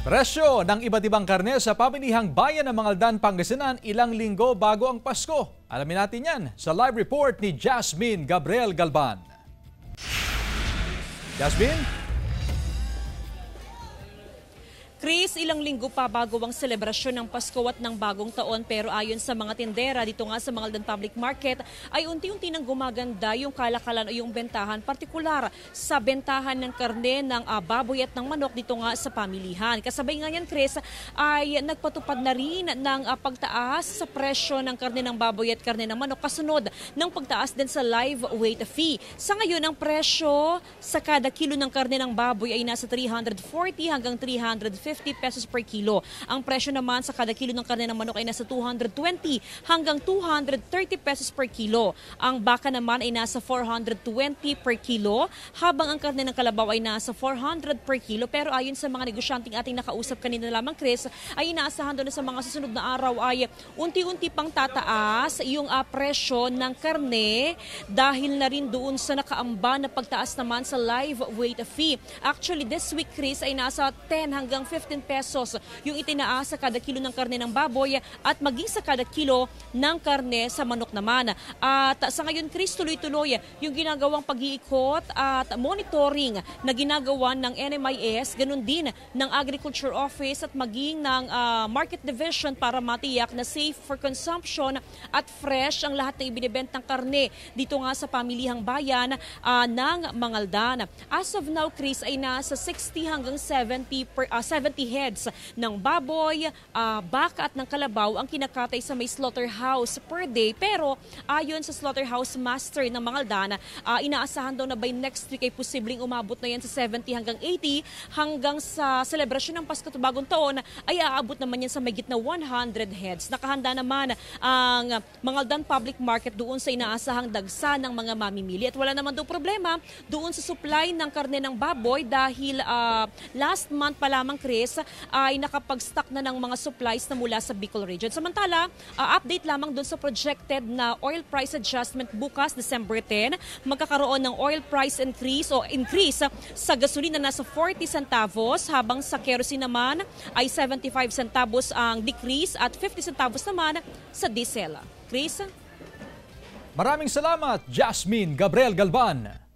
Presyo ng iba't ibang karne sa pamilihang bayan ng Mangaldan, Pangasinan ilang linggo bago ang Pasko. Alamin natin yan sa live report ni Jasmine Gabriel Galban. Jasmine? Chris, ilang linggo pa bago ang selebrasyon ng Pasko at ng Bagong Taon, pero ayon sa mga tindera dito nga sa Mangaldan Public Market ay unti-unti nang gumaganda yung kalakalan o yung bentahan, partikular sa bentahan ng karne ng baboy at ng manok dito nga sa pamilihan. Kasabay nga yan, Chris, ay nagpatupad na rin ng pagtaas sa presyo ng karne ng baboy at karne ng manok kasunod ng pagtaas din sa live weight fee. Sa ngayon, ang presyo sa kada kilo ng karne ng baboy ay nasa 340 hanggang 350 pesos per kilo. Ang presyo naman sa kada kilo ng karne ng manok ay nasa 220 hanggang 230 pesos per kilo. Ang baka naman ay nasa 420 per kilo, habang ang karne ng kalabaw ay nasa 400 per kilo. Pero ayon sa mga negosyanteng ating nakausap kanina lamang, Chris, ay inaasahan doon sa mga susunod na araw ay unti-unti pang tataas yung presyo ng karne dahil na rin doon sa nakaamba na pagtaas naman sa live weight fee. Actually, this week, Chris, ay nasa 10 hanggang 15 pesos yung itinaas sa kada kilo ng karne ng baboy at maging sa kada kilo ng karne sa manok naman. At sa ngayon, Chris, tuloy-tuloy yung ginagawang pag-iikot at monitoring na ginagawa ng NMIS, ganun din ng Agriculture Office at maging ng Market Division para matiyak na safe for consumption at fresh ang lahat ng ibinibentang karne dito nga sa pamilihang bayan ng Mangaldan. As of now, Chris, ay nasa 60 hanggang 70 heads ng baboy, baka at ng kalabaw ang kinakatay sa may slaughterhouse per day. Pero ayon sa slaughterhouse master ng Mangaldan, inaasahan daw na by next week ay posibleng umabot na yan sa 70 hanggang 80 hanggang sa selebrasyon ng Pasko at Bagong Taon ay aabot naman yan sa mahigit na 100 heads. Nakahanda naman ang Mangaldan Public Market doon sa inaasahang dagsa ng mga mamimili at wala naman daw problema doon sa supply ng karne ng baboy dahil last month pa lamang, Chris, ay nakapag-stock na ng mga supplies na mula sa Bicol region. Samantala, update lamang doon sa projected na oil price adjustment bukas, December 10. Magkakaroon ng oil price increase sa gasolina na nasa 40 centavos, habang sa kerosene naman ay 75 centavos ang decrease at 50 centavos naman sa diesel. Chris? Maraming salamat, Jasmine Gabriel Galban.